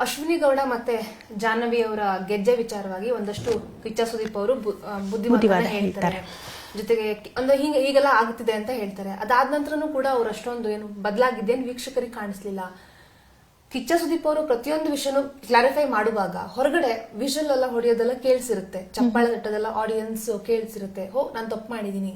ಅಶ್ವಿನಿ ಗೌಡ ಮತ್ತೆ ಜಾಹ್ನವಿ ಅವರ ಗೆಜ್ಜೆ ವಿಚಾರವಾಗಿ ಒಂದಷ್ಟು ಕಿಚ್ಚ ಸುದೀಪ್ ಅವರು ಬುದ್ಧಿವಾದ ಹೇಳ್ತಾರೆ. ಜೊತೆಗೆ ಅಂದ್ರೆ ಹೀಗೆಲ್ಲ ಆಗುತ್ತಿದೆ ಅಂತ ಹೇಳ್ತಾರೆ. ಅದಾದ ನಂತರನೂ ಕೂಡ ಅವ್ರು ಅಷ್ಟೊಂದು ಏನು ಬದಲಾಗಿದ್ದೇನು ವೀಕ್ಷಕರಿಗೆ ಕಾಣಿಸ್ಲಿಲ್ಲ. ಕಿಚ್ಚ ಸುದೀಪ್ ಅವರು ಪ್ರತಿಯೊಂದು ವಿಷಯನೂ ಕ್ಲಾರಿಫೈ ಮಾಡುವಾಗ ಹೊರಗಡೆ ವಿಷಲ್ ಎಲ್ಲ ಹೊಡೆಯೋದೆಲ್ಲ ಕೇಳಿಸಿರುತ್ತೆ, ಚಪ್ಪಾಳೆ ತಟ್ಟೋದೆಲ್ಲ ಆಡಿಯನ್ಸ್ ಕೇಳಿಸಿರುತ್ತೆ. ನಾನು ತಪ್ಪು ಮಾಡಿದೀನಿ,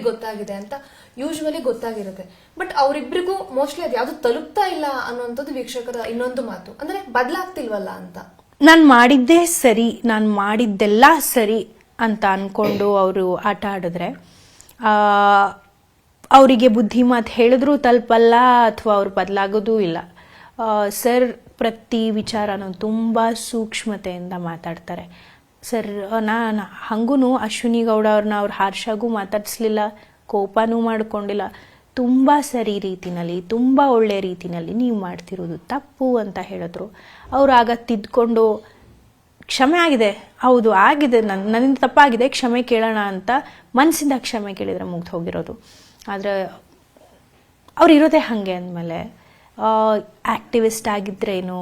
ಗೊತ್ತಾಗಿದೆ ಅಂತ ಯೂಶುವಲಿ ಗೊತ್ತಾಗಿರುತ್ತೆ. ಬಟ್ ಅವರಿಬ್ಬರಿಗೂ ಮೋಸ್ಟ್ಲಿ ಅದು ಯಾವ್ದು ತಲುಪ್ತಾ ಇಲ್ಲ ಅನ್ನುವಂಥದ್ದು ವೀಕ್ಷಕರ ಇನ್ನೊಂದು ಮಾತು. ಅಂದ್ರೆ ಬದಲಾಗ್ತಿಲ್ವಲ್ಲ ಅಂತ. ನಾನ್ ಮಾಡಿದ್ದೇ ಸರಿ, ನಾನ್ ಮಾಡಿದ್ದೆಲ್ಲ ಸರಿ ಅಂತ ಅನ್ಕೊಂಡು ಅವರು ಆಟ ಆಡಿದ್ರೆ ಅವರಿಗೆ ಬುದ್ಧಿ ಮಾತು ಹೇಳಿದ್ರೂ ತಲುಪಲ್ಲ ಅಥವಾ ಅವ್ರು ಬದಲಾಗೋದೂ ಇಲ್ಲ. ಸರ್ ಪ್ರತಿ ವಿಚಾರನೂ ತುಂಬ ಸೂಕ್ಷ್ಮತೆಯಿಂದ ಮಾತಾಡ್ತಾರೆ. ಸರ್ ನಾನು ಹಂಗೂ ಅಶ್ವಿನಿ ಗೌಡ ಅವ್ರನ್ನ ಅವ್ರು ಹಾರ್ಷಾಗೂ ಮಾತಾಡಿಸ್ಲಿಲ್ಲ, ಕೋಪನೂ ಮಾಡ್ಕೊಂಡಿಲ್ಲ. ತುಂಬ ಸರಿ ರೀತಿನಲ್ಲಿ, ತುಂಬ ಒಳ್ಳೆ ರೀತಿನಲ್ಲಿ ನೀವು ಮಾಡ್ತಿರೋದು ತಪ್ಪು ಅಂತ ಹೇಳಿದ್ರು. ಅವ್ರು ಆಗ ತಿದ್ಕೊಂಡು ಕ್ಷಮೆ ಆಗಿದೆ, ಹೌದು ಆಗಿದೆ, ನನ್ನಿಂದ ತಪ್ಪಾಗಿದೆ, ಕ್ಷಮೆ ಕೇಳೋಣ ಅಂತ ಮನಸ್ಸಿಂದ ಕ್ಷಮೆ ಕೇಳಿದರೆ ಮುಗ್ದು ಹೋಗಿರೋದು. ಆದರೆ ಅವ್ರು ಇರೋದೇ ಹಾಗೆ ಅಂದಮೇಲೆ ಆ್ಯಕ್ಟಿವಿಸ್ಟ್ ಆಗಿದ್ರೇನು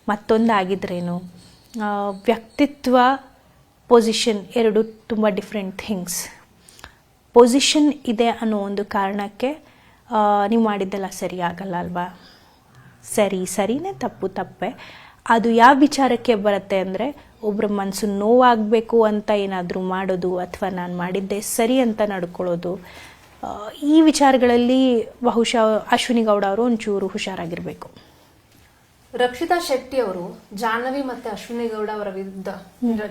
ಮತ್ತೊಂದು ಆಗಿದ್ರೇನು, ವ್ಯಕ್ತಿತ್ವ ಪೊಸಿಷನ್ ಎರಡು ತುಂಬ ಡಿಫ್ರೆಂಟ್ ಥಿಂಗ್ಸ್. ಪೊಸಿಷನ್ ಇದೆ ಅನ್ನೋ ಒಂದು ಕಾರಣಕ್ಕೆ ನೀವು ಮಾಡಿದ್ದೆಲ್ಲ ಸರಿ ಆಗಲ್ಲ ಅಲ್ವಾ? ಸರಿನೇ, ತಪ್ಪು ತಪ್ಪೆ. ಅದು ಯಾವ ವಿಚಾರಕ್ಕೆ ಬರುತ್ತೆ ಅಂದರೆ ಒಬ್ಬರ ಮನಸ್ಸು ನೋವಾಗಬೇಕು ಅಂತ ಏನಾದರೂ ಮಾಡೋದು ಅಥವಾ ನಾನು ಮಾಡಿದ್ದೆ ಸರಿ ಅಂತ ನಡ್ಕೊಳ್ಳೋದು. ಈ ವಿಚಾರಗಳಲ್ಲಿ ಬಹುಶಃ ಅಶ್ವಿನಿ ಗೌಡ ಅವರು ಒಂಚೂರು ಹುಷಾರಾಗಿರಬೇಕು. ರಕ್ಷಿತಾ ಶೆಟ್ಟಿ ಅವರು ಜಾಹ್ನವಿ ಮತ್ತೆ ಅಶ್ವಿನಿ ಗೌಡ ಅವರ ವಿರುದ್ಧ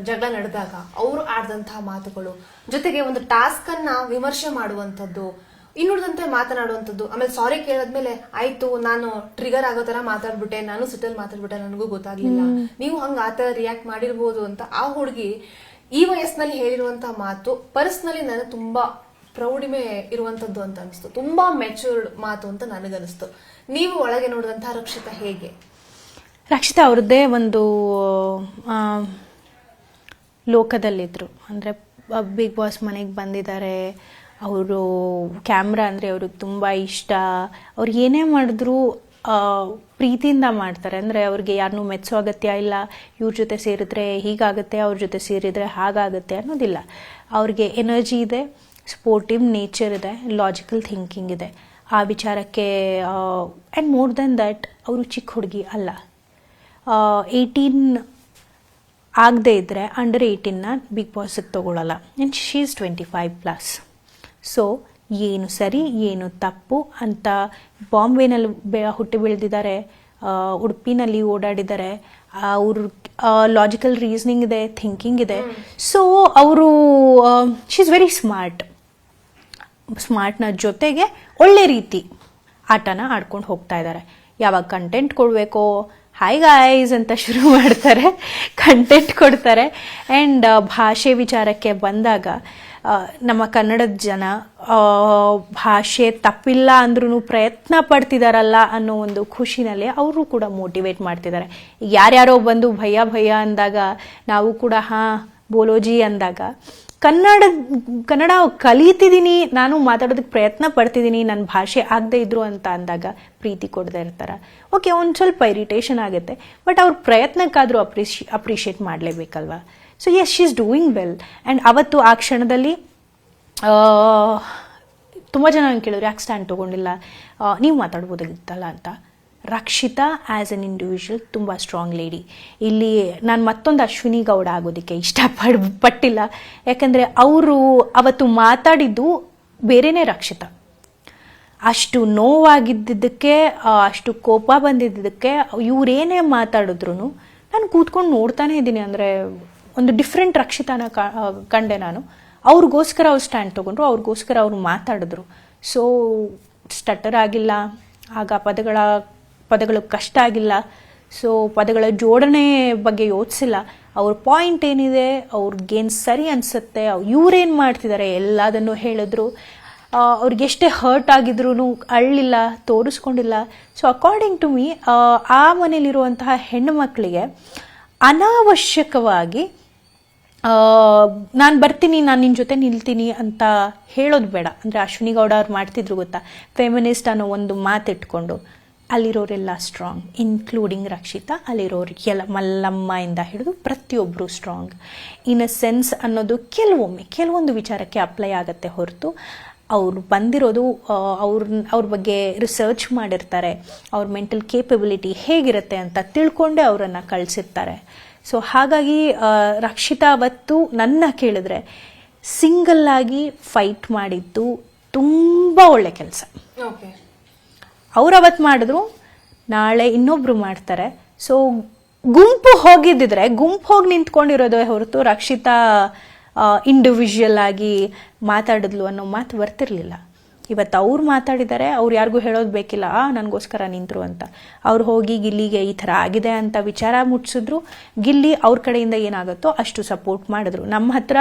ಜಗಳ ನಡೆದಾಗ ಅವರು ಆಡಿದಂತಹ ಮಾತುಗಳು, ಜೊತೆಗೆ ಒಂದು ಟಾಸ್ಕ್ ಅನ್ನ ವಿಮರ್ಶೆ ಮಾಡುವಂತದ್ದು, ಇನ್ನುಳಿದಂತೆ ಮಾತನಾಡುವಂಥದ್ದು, ಆಮೇಲೆ ಸಾರಿ ಕೇಳದ್ಮೇಲೆ ಆಯ್ತು ನಾನು ಟ್ರಿಗರ್ ಆಗೋ ತರ ಮಾತಾಡ್ಬಿಟ್ಟೆ, ನಾನು ಸಿಟ್ಟಲ್ಲಿ ಮಾತಾಡ್ಬಿಟ್ಟೆ, ನನಗೂ ಗೊತ್ತಾಗ್ಲಿಲ್ಲ, ನೀವು ಹಂಗ ಆತರ ರಿಯಾಕ್ಟ್ ಮಾಡಿರ್ಬೋದು ಅಂತ ಆ ಹುಡುಗಿ ಈ ವಯಸ್ಸಿನಲ್ಲಿ ಹೇಳಿರುವಂತಹ ಮಾತು ಪರ್ಸನಲಿ ನನಗೆ ತುಂಬಾ ಪ್ರೌಢಿಮೆ ಇರುವಂತದ್ದು ಅಂತ ಅನಿಸ್ತು. ತುಂಬಾ ಮೆಚೂರ್ಡ್ ಮಾತು ಅಂತ ನನಗನಿಸ್ತು. ನೀವು ಒಳಗೆ ನೋಡಿದಂತಹ ರಕ್ಷಿತಾ ಹೇಗೆ? ರಕ್ಷಿತಾ ಅವ್ರದ್ದೇ ಒಂದು ಲೋಕದಲ್ಲಿದ್ರು. ಅಂದರೆ ಬಿಗ್ ಬಾಸ್ ಮನೆಗೆ ಬಂದಿದ್ದಾರೆ, ಅವರು ಕ್ಯಾಮ್ರಾ ಅಂದರೆ ಅವ್ರಿಗೆ ತುಂಬ ಇಷ್ಟ. ಅವ್ರು ಏನೇ ಮಾಡಿದ್ರು ಪ್ರೀತಿಯಿಂದ ಮಾಡ್ತಾರೆ. ಅಂದರೆ ಅವ್ರಿಗೆ ಯಾರನ್ನೂ ಮೆಚ್ಚೋ ಅಗತ್ಯ ಇಲ್ಲ, ಇವ್ರ ಜೊತೆ ಸೇರಿದ್ರೆ ಹೀಗಾಗುತ್ತೆ, ಅವ್ರ ಜೊತೆ ಸೇರಿದರೆ ಹಾಗಾಗುತ್ತೆ ಅನ್ನೋದಿಲ್ಲ. ಅವ್ರಿಗೆ ಎನರ್ಜಿ ಇದೆ, ಸ್ಪೋರ್ಟಿವ್ ನೇಚರ್ ಇದೆ, ಲಾಜಿಕಲ್ ಥಿಂಕಿಂಗ್ ಇದೆ. ಆ ವಿಚಾರಕ್ಕೆ ಆ್ಯಂಡ್ ಮೋರ್ ದೆನ್ ದ್ಯಾಟ್ ಅವರು ಚಿಕ್ಕ ಹುಡುಗಿ ಅಲ್ಲ. 18 ಆಗದೆ ಇದ್ದರೆ ಅಂಡರ್ 18ನ ಬಿಗ್ ಬಾಸಿಗೆ ತೊಗೊಳ್ಳಲ್ಲ. And she is 25+. ಸೊ ಏನು ಸರಿ ಏನು ತಪ್ಪು ಅಂತ ಬಾಂಬೆನಲ್ಲಿ ಹುಟ್ಟಿ ಬೆಳೆದಿದ್ದಾರೆ, ಉಡುಪಿನಲ್ಲಿ ಓಡಾಡಿದ್ದಾರೆ, ಅವರು ಲಾಜಿಕಲ್ ರೀಸನಿಂಗ್ ಇದೆ, ಥಿಂಕಿಂಗ್ ಇದೆ. ಸೊ ಅವರು ಶಿ ಈಸ್ ವೆರಿ ಸ್ಮಾರ್ಟ್ನ ಜೊತೆಗೆ ಒಳ್ಳೆ ರೀತಿ ಆಟನ ಆಡ್ಕೊಂಡು ಹೋಗ್ತಾ ಇದ್ದಾರೆ. ಯಾವಾಗ ಕಂಟೆಂಟ್ ಕೊಡಬೇಕೋ ಹಾಯ್ ಗಾಯ್ಸ್ ಅಂತ ಶುರು ಮಾಡ್ತಾರೆ, ಕಂಟೆಂಟ್ ಕೊಡ್ತಾರೆ. ಆ್ಯಂಡ್ ಭಾಷೆ ವಿಚಾರಕ್ಕೆ ಬಂದಾಗ ನಮ್ಮ ಕನ್ನಡದ ಜನ ಭಾಷೆ ತಪ್ಪಿಲ್ಲ ಅಂದ್ರೂ ಪ್ರಯತ್ನ ಪಡ್ತಿದಾರಲ್ಲ ಅನ್ನೋ ಒಂದು ಖುಷಿನಲ್ಲಿ ಅವರು ಕೂಡ ಮೋಟಿವೇಟ್ ಮಾಡ್ತಿದ್ದಾರೆ. ಈಗ ಯಾರ್ಯಾರೋ ಬಂದು ಭಯ ಅಂದಾಗ ನಾವು ಕೂಡ ಬೋಲೋಜಿ ಅಂದಾಗ ಕನ್ನಡ ಕಲಿತಿದ್ದೀನಿ, ನಾನು ಮಾತಾಡೋದಕ್ಕೆ ಪ್ರಯತ್ನ ಪಡ್ತಿದ್ದೀನಿ, ನನ್ನ ಭಾಷೆ ಆಗದೆ ಇದ್ರು ಅಂತ ಅಂದಾಗ ಪ್ರೀತಿ ಕೊಡದೇ ಇರ್ತಾರೆ. ಓಕೆ, ಒಂದು ಸ್ವಲ್ಪ ಇರಿಟೇಷನ್ ಆಗುತ್ತೆ, ಬಟ್ ಅವ್ರ ಪ್ರಯತ್ನಕ್ಕಾದರೂ ಅಪ್ರಿಷಿಯೇಟ್ ಮಾಡಲೇಬೇಕಲ್ವಾ? So yes, she is doing well. And ಅವತ್ತು ಆ ಕ್ಷಣದಲ್ಲಿ ತುಂಬ ಜನ ಕೇಳಿದ್ರು ಯಾಕೆ ಸ್ಟ್ಯಾಂಡ್ ತೊಗೊಂಡಿಲ್ಲ, ನೀವು ಮಾತಾಡ್ಬೋದಾಗಿತ್ತಲ್ಲ ಅಂತ. ರಕ್ಷಿತಾ ಆ್ಯಸ್ ಎನ್ ಇಂಡಿವಿಜುವಲ್ ತುಂಬ ಸ್ಟ್ರಾಂಗ್ ಲೇಡಿ. ಇಲ್ಲಿ ನಾನು ಮತ್ತೊಂದು ಅಶ್ವಿನಿ ಗೌಡ ಆಗೋದಕ್ಕೆ ಇಷ್ಟಪಟ್ಟಿಲ್ಲ. ಯಾಕಂದರೆ ಅವರು ಅವತ್ತು ಮಾತಾಡಿದ್ದು ಬೇರೆಯೇ ರಕ್ಷಿತಾ. ಅಷ್ಟು ನೋವಾಗಿದ್ದಕ್ಕೆ, ಅಷ್ಟು ಕೋಪ ಬಂದಿದ್ದಕ್ಕೆ ಇವರೇನೇ ಮಾತಾಡಿದ್ರು ನಾನು ಕೂತ್ಕೊಂಡು ನೋಡ್ತಾನೆ ಇದ್ದೀನಿ. ಅಂದರೆ ಒಂದು ಡಿಫ್ರೆಂಟ್ ರಕ್ಷಿತಾನ ಕಂಡೆ ನಾನು. ಅವ್ರಿಗೋಸ್ಕರ ಅವ್ರು ಸ್ಟ್ಯಾಂಡ್ ತೊಗೊಂಡ್ರು, ಅವ್ರಿಗೋಸ್ಕರ ಅವ್ರು ಮಾತಾಡಿದ್ರು. ಸೊ ಸ್ಟಟರ್ ಆಗಿಲ್ಲ, ಆಗ ಪದಗಳು ಕಷ್ಟ ಆಗಿಲ್ಲ. ಸೊ ಪದಗಳ ಜೋಡಣೆ ಬಗ್ಗೆ ಯೋಚಿಸಿಲ್ಲ. ಅವ್ರ ಪಾಯಿಂಟ್ ಏನಿದೆ, ಅವ್ರಿಗೇನು ಸರಿ ಅನಿಸುತ್ತೆ, ಇವ್ರೇನು ಮಾಡ್ತಿದ್ದಾರೆ ಎಲ್ಲದನ್ನು ಹೇಳಿದ್ರು. ಅವ್ರಿಗೆಷ್ಟೇ ಹರ್ಟ್ ಆಗಿದ್ರು ಅಳ್ಳಿಲ್ಲ, ತೋರಿಸ್ಕೊಂಡಿಲ್ಲ. ಸೊ ಅಕಾರ್ಡಿಂಗ್ ಟು ಮೀ ಆ ಮನೇಲಿರುವಂತಹ ಹೆಣ್ಣು ಮಕ್ಕಳಿಗೆ ಅನಾವಶ್ಯಕವಾಗಿ ನಾನು ಬರ್ತೀನಿ, ನಾನು ನಿನ್ನ ಜೊತೆ ನಿಲ್ತೀನಿ ಅಂತ ಹೇಳೋದು ಬೇಡ. ಅಂದರೆ ಅಶ್ವಿನಿ ಗೌಡ ಅವ್ರು ಮಾಡ್ತಿದ್ರು ಗೊತ್ತಾ, ಫೆಮಿನಿಸ್ಟ್ ಅನ್ನೋ ಒಂದು ಮಾತಿಟ್ಕೊಂಡು ಅಲ್ಲಿರೋರೆಲ್ಲ ಸ್ಟ್ರಾಂಗ್, ಇನ್ಕ್ಲೂಡಿಂಗ್ ರಕ್ಷಿತಾ. ಅಲ್ಲಿರೋರಿಗೆಲ್ಲ ಮಲ್ಲಮ್ಮ ಇಂದ ಹಿಡಿದು ಪ್ರತಿಯೊಬ್ಬರು ಸ್ಟ್ರಾಂಗ್. ಇನ್ ಅ ಸೆನ್ಸ್ ಅನ್ನೋದು ಕೆಲವೊಂದು ವಿಚಾರಕ್ಕೆ ಅಪ್ಲೈ ಆಗುತ್ತೆ ಹೊರತು ಅವ್ರು ಬಂದಿರೋದು ಅವ್ರ ಬಗ್ಗೆ ರಿಸರ್ಚ್ ಮಾಡಿರ್ತಾರೆ, ಅವ್ರ ಮೆಂಟಲ್ ಕೇಪಬಿಲಿಟಿ ಹೇಗಿರುತ್ತೆ ಅಂತ ತಿಳ್ಕೊಂಡೇ ಅವರನ್ನು ಕಳಿಸಿರ್ತಾರೆ. ಸೊ ಹಾಗಾಗಿ ರಕ್ಷಿತಾ ಅವತ್ತು ನನ್ನ ಕೇಳಿದ್ರೆ ಸಿಂಗಲ್ ಆಗಿ ಫೈಟ್ ಮಾಡಿದ್ದು ತುಂಬ ಒಳ್ಳೆ ಕೆಲಸ. ಓಕೆ, ಅವ್ರು ಅವತ್ತು ಮಾಡಿದ್ರು, ನಾಳೆ ಇನ್ನೊಬ್ರು ಮಾಡ್ತಾರೆ. ಸೊ ಗುಂಪು ಹೋಗಿ ನಿಂತ್ಕೊಂಡಿರೋದೇ ಹೊರತು ರಕ್ಷಿತಾ ಇಂಡಿವಿಜುವಲ್ ಆಗಿ ಮಾತಾಡಿದ್ಲು ಅನ್ನೋ ಮಾತು ಬರ್ತಿರ್ಲಿಲ್ಲ. ಇವತ್ತು ಅವ್ರು ಮಾತಾಡಿದ್ದಾರೆ, ಅವ್ರು ಯಾರಿಗೂ ಹೇಳೋದು ಬೇಕಿಲ್ಲ ನನಗೋಸ್ಕರ ನಿಂತರು ಅಂತ. ಅವ್ರು ಹೋಗಿ ಗಿಲ್ಲಿಗೆ ಈ ಥರ ಆಗಿದೆ ಅಂತ ವಿಚಾರ ಮುಟ್ಸಿದ್ರು. ಗಿಲ್ಲಿ ಅವ್ರ ಕಡೆಯಿಂದ ಏನಾಗುತ್ತೋ ಅಷ್ಟು ಸಪೋರ್ಟ್ ಮಾಡಿದ್ರು. ನಮ್ಮ ಹತ್ರ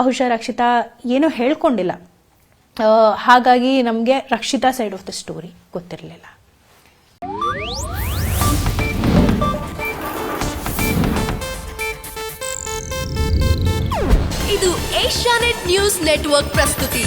ಬಹುಶಃ ರಕ್ಷಿತಾ ಏನೂ ಹೇಳ್ಕೊಂಡಿಲ್ಲ, ಹಾಗಾಗಿ ನಮಗೆ Rakshita side of the story ಗೊತ್ತಿರಲಿಲ್ಲ. ಇದು ಏಷ್ಯಾನೆಟ್ ನ್ಯೂಸ್ ನೆಟ್ವರ್ಕ್ ಪ್ರಸ್ತುತಿ.